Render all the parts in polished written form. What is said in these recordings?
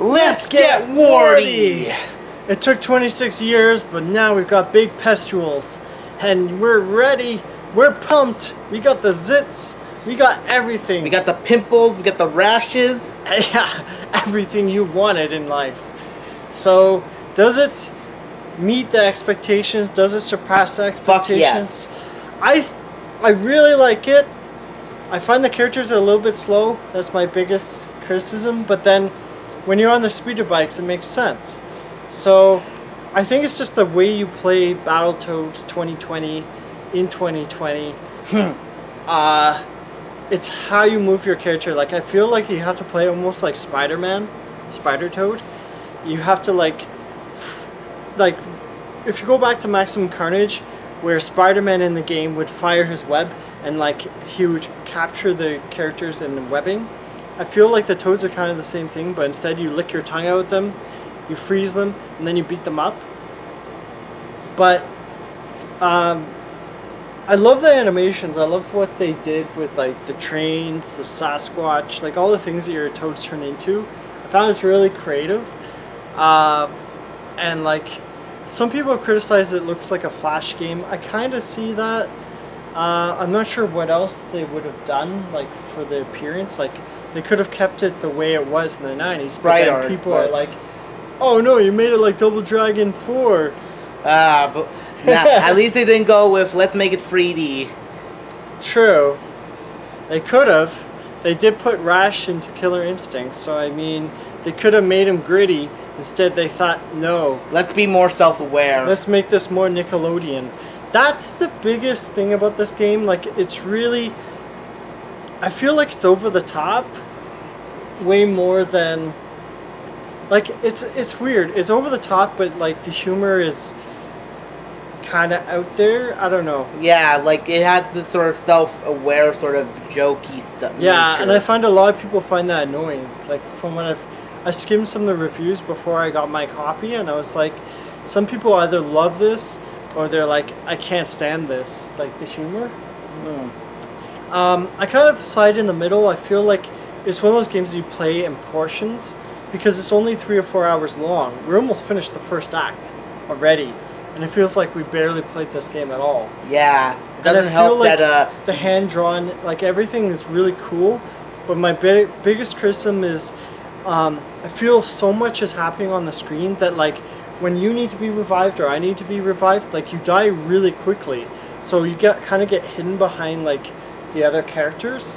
Let's get warty! It took 26 years, but now we've got big pustules. And we're ready. We're pumped. We got the zits. We got everything. We got the pimples, we got the rashes. Yeah, everything you wanted in life. So, does it meet the expectations? Does it surpass the expectations? Fuck yes. I really like it. I find the characters are a little bit slow. That's my biggest criticism. But then, when you're on the speeder bikes, it makes sense. So, I think it's just the way you play Battletoads 2020 in 2020. It's how you move your character. Like, I feel like you have to play almost like Spider-Man, Spider-Toad. You have to like, if you go back to Maximum Carnage, where Spider-Man in the game would fire his web and like he would capture the characters in the webbing. I feel like the Toads are kind of the same thing, but instead you lick your tongue out at them, you freeze them, and then you beat them up. But I love the animations. I love what they did with like the trains, the Sasquatch, like all the things that your Toads turn into. I found it's really creative. And like some people have criticized it looks like a Flash game. I kind of see that. I'm not sure what else they would have done like for the appearance. Like they could have kept it the way it was in the 90s. Sprite but then art, people are like, oh no, you made it like Double Dragon 4. But nah, at least they didn't go with let's make it 3D. True. They could have. They did put Rash into Killer Instinct, so I mean, they could have made him gritty. Instead, they thought, no. Let's be more self-aware. Let's make this more Nickelodeon. That's the biggest thing about this game. Like, it's really... I feel like it's over the top way more than... Like, it's weird. It's over the top, but, like, the humor is kind of out there. I don't know. Yeah, like, it has this sort of self-aware, sort of jokey stuff. Yeah, nature. and I find a lot of people find that annoying. Like, from when I skimmed some of the reviews before I got my copy, and I was like, some people either love this, or they're like, I can't stand this, like, the humor. I kind of side in the middle. I feel like it's one of those games you play in portions, because it's only 3 or 4 hours long. We're almost finished the first act already, and it feels like we barely played this game at all. Yeah, it doesn't and I help feel like that the hand-drawn, like, everything is really cool, but my biggest criticism is I feel so much is happening on the screen that, like, when you need to be revived or I need to be revived, like, you die really quickly. So you kind of get hidden behind, like, the other characters.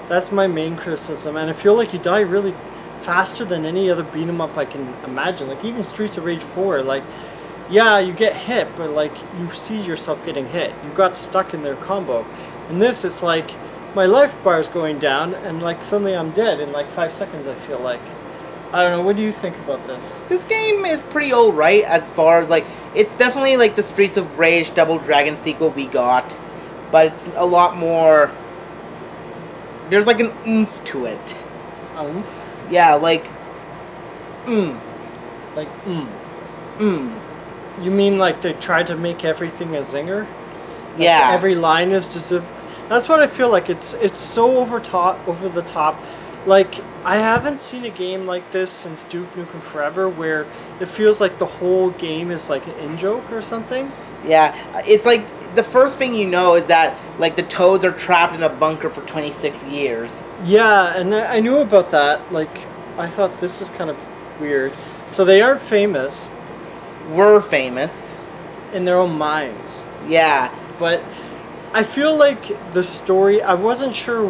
That's my main criticism. And I feel like you die really faster than any other beat 'em up I can imagine. Like, even Streets of Rage 4, like, yeah, you get hit, but, like, you see yourself getting hit. You got stuck in their combo. In this, it's like, my life bar is going down, and, like, suddenly I'm dead in, like, 5 seconds, I feel like. I don't know, what do you think about this? This game is pretty alright as far as, like, it's definitely like the Streets of Rage Double Dragon sequel we got, but it's a lot more, there's like an oomph to it. Oomph? Yeah, like, Like, You mean like they tried to make everything a zinger? Like yeah. every line is just a... That's what I feel like. It's so over the top. Like, I haven't seen a game like this since Duke Nukem Forever, where it feels like the whole game is like an in-joke or something. Yeah, it's like, the first thing you know is that, like, the Toads are trapped in a bunker for 26 years. Yeah, and I knew about that. Like, I thought this is kind of weird. So they aren't famous. We're famous. In their own minds. Yeah. But I feel like the story, I wasn't sure,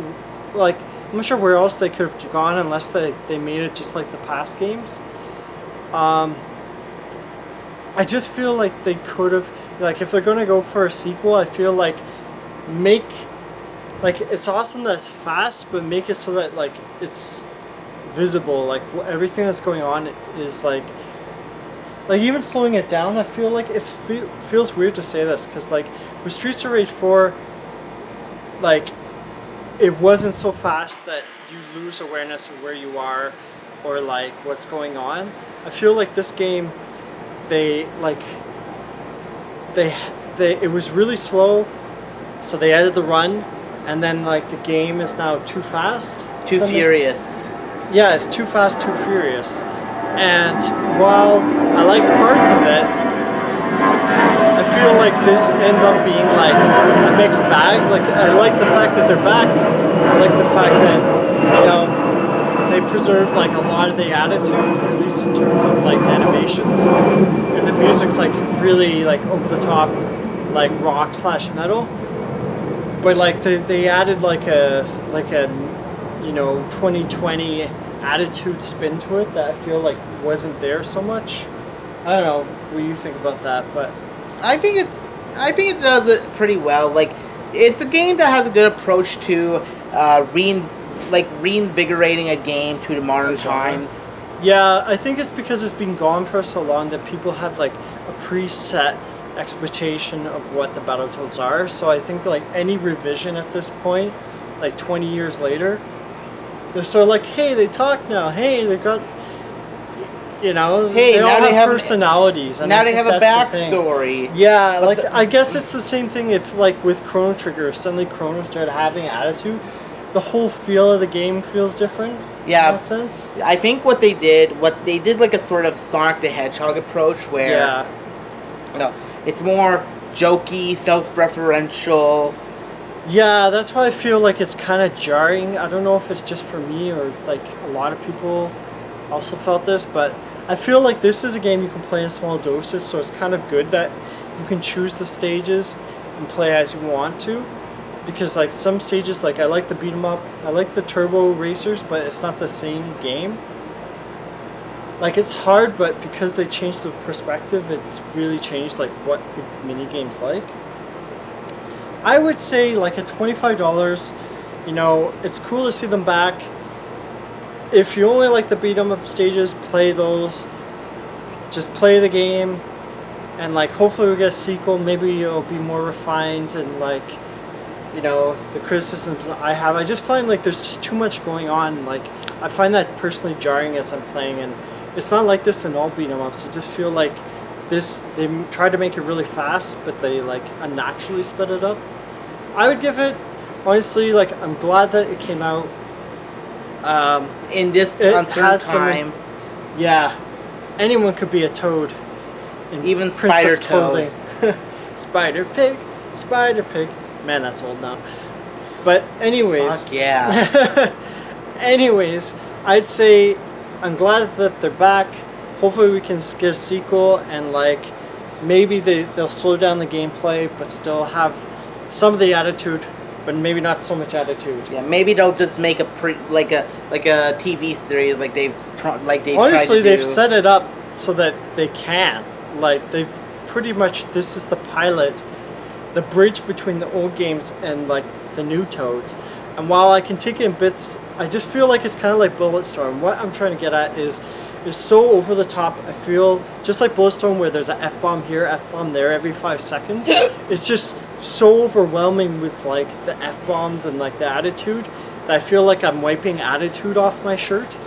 like, I'm not sure where else they could have gone unless they made it just like the past games. I just feel like they could have, like, if they're going to go for a sequel, I feel like it's awesome that it's fast, but make it so that, like, it's visible, like, everything that's going on is, like, even slowing it down, I feel like it feels weird to say this, because, like, with Streets of Rage 4, like, it wasn't so fast that you lose awareness of where you are or, like, what's going on. I feel like this game, it was really slow, so they added the run, and then, like, the game is now too fast. Too furious. Yeah, it's Too Fast, Too Furious. And while I like parts of it, I feel like this ends up being like a mixed bag. Like I like the fact that they're back. I like the fact that, you know, they preserve like a lot of the attitude, at least in terms of like animations. And the music's like really like over the top, like rock slash metal. But like they added like a you know 2020 attitude spin to it that I feel like wasn't there so much. I don't know what you think about that, but I think it does it pretty well. Like, it's a game that has a good approach to reinvigorating a game to the modern times. yeah, I think it's because it's been gone for so long that people have like a preset expectation of what the Battletoads are. So I think like any revision at this point, like 20 years later, they're sort of like, hey, they talk now. Hey, they got, you know, Hey, they all now they have personalities. And now I they think have a that's the thing. backstory. Yeah, But like I guess it's the same thing if like with Chrono Trigger, if suddenly Chrono started having attitude, the whole feel of the game feels different. Yeah. In that sense. I think what they did like a sort of Sonic the Hedgehog approach where Yeah. you know, it's more jokey, self-referential. Yeah, that's why I feel like it's kind of jarring. I don't know if it's just for me or like a lot of people also felt this, but I feel like this is a game you can play in small doses, so it's kind of good that you can choose the stages and play as you want to. Because like some stages, like I like the beat 'em up, I like the turbo racers, but it's not the same game. Like it's hard, but because they changed the perspective, it's really changed like what the mini game's like. I would say like at $25, you know, it's cool to see them back. If you only like the beat 'em up stages, play those. Just play the game, and like hopefully we get a sequel. Maybe it'll be more refined and like, you know, the criticisms I have. I just find like there's just too much going on. Like I find that personally jarring as I'm playing, and it's not like this in all beat 'em ups. I just feel like this they tried to make it really fast, but they like unnaturally sped it up. I would give it, honestly, like I'm glad that it came out. In this It uncertain has some- time, Yeah, anyone could be a toad. In even princess Spider-Toad. clothing. Spider Pig, Spider Pig. Man, that's old now. But anyways, Fuck yeah. anyways, I'd say I'm glad that they're back. Hopefully we can get a sequel and like maybe they'll slow down the gameplay but still have some of the attitude, but maybe not so much attitude. Yeah, maybe they'll just make a like a TV series like they Honestly, tried to they've do. set it up so that they can. Like they've pretty much, this is the pilot, the bridge between the old games and like the new Toads. And while I can take it in bits, I just feel like it's kind of like Bulletstorm. What I'm trying to get at is so over the top. I feel just like Bulletstorm where there's an F-bomb here, F-bomb there every 5 seconds. It's just so overwhelming with like the F-bombs and like the attitude that I feel like I'm wiping attitude off my shirt.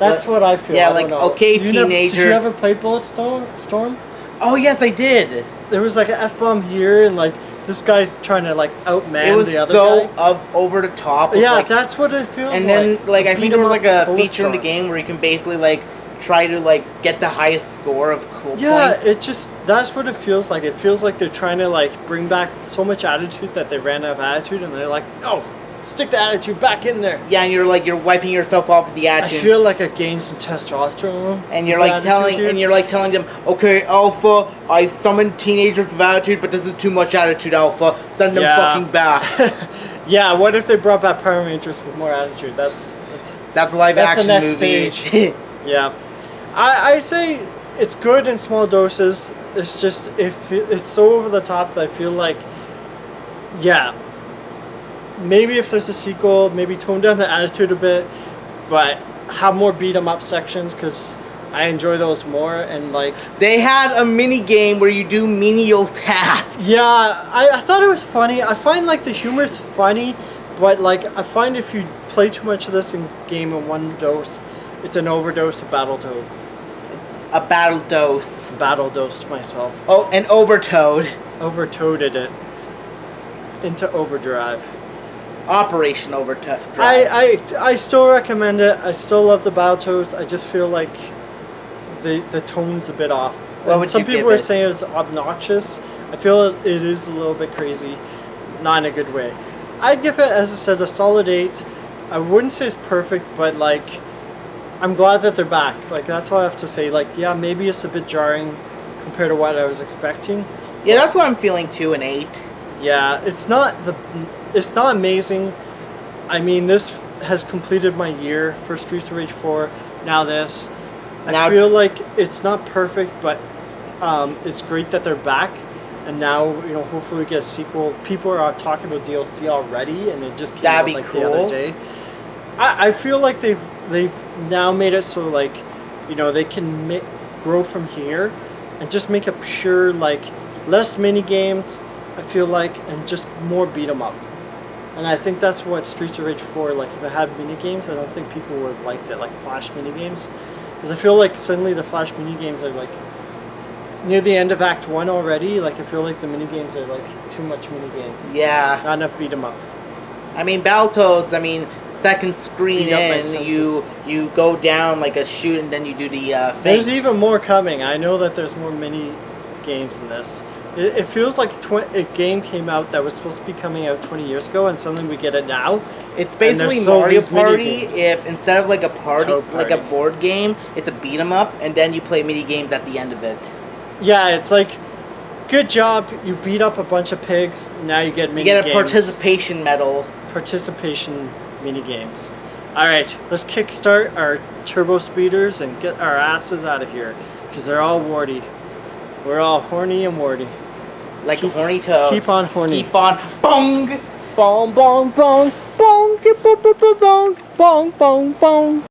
That's what I feel. Yeah, I don't like, know. okay, did teenagers. Did you ever play Bulletstorm? Oh yes, I did. There was like an F-bomb here and like this guy's trying to like outman It was the other so guy. over the top. Yeah, like, that's what it feels like. and then like I think there was like a feature in the Bulletstorm. game where you can basically like try to like get the highest score of cool Yeah, points. it just, that's what it feels like. It feels like they're trying to like bring back so much attitude that they ran out of attitude, and they're like, oh, stick the attitude back in there. Yeah, and you're wiping yourself off with the I attitude. feel like I gained some testosterone. And you're with like attitude telling them, okay, Alpha, I've summoned teenagers of attitude, but this is too much attitude, Alpha. Send them Yeah. fucking back. Yeah, what if they brought back Power Rangers with more attitude? That's That's a live That's the action next movie. stage. Yeah. I say it's good in small doses. It's just, it's so over the top that I feel like, yeah, maybe if there's a sequel, maybe tone down the attitude a bit, but have more beat 'em up sections because I enjoy those more. And like, They had a mini game where you do menial tasks. yeah, I thought it was funny. I find like the humor's funny, but like I find if you play too much of this in game in one dose, it's an overdose of Battletoads. A battle dose. Battle dosed myself. Oh, an overtoad. Overtoaded it into overdrive. Operation Overdrive. I still recommend it. I still love the Battletoads. I just feel like the tone's a bit off. What would some you people give are it? saying it's obnoxious. I feel it is a little bit crazy, not in a good way. I'd give it, as I said, a solid 8. I wouldn't say it's perfect, but like, I'm glad that they're back. Like, that's all I have to say. Like, yeah, maybe it's a bit jarring compared to what I was expecting. Yeah, that's what I'm feeling too. An 8. Yeah, it's not amazing. I mean, this has completed my year for Streets of Rage 4. Now this. I feel like it's not perfect, but it's great that they're back. And now, you know, hopefully we get a sequel. People are talking about DLC already, and it just came out like the other day. I feel like they've now made it so, like, you know, they can grow from here and just make a pure, like, less mini games, I feel like, and just more beat 'em up. And I think that's what Streets of Rage 4, like, if it had mini games, I don't think people would have liked it, like Flash mini games. Because I feel like suddenly the Flash mini games are, like, near the end of Act 1 already. Like, I feel like the mini games are, like, too much mini game. Yeah. Not enough beat 'em up. I mean, Battletoads, I mean, second screen in, you go down like a chute and then you do the feint. There's even more coming. I know that there's more mini games in this. It feels like a game came out that was supposed to be coming out 20 years ago, and suddenly we get it now. It's basically Mario Party if instead of like a party, like a board game, it's a beat 'em up, and then you play mini games at the end of it. Yeah, it's like, good job, you beat up a bunch of pigs, now you get mini games. You get a participation medal. Participation mini games. Alright, let's kickstart our turbo speeders and get our asses out of here, because they're all warty. We're all horny and warty. Like a horny toad. Keep on horny. Keep on bong! Bong, bong, bong, bong, bong, bong, bong, bong.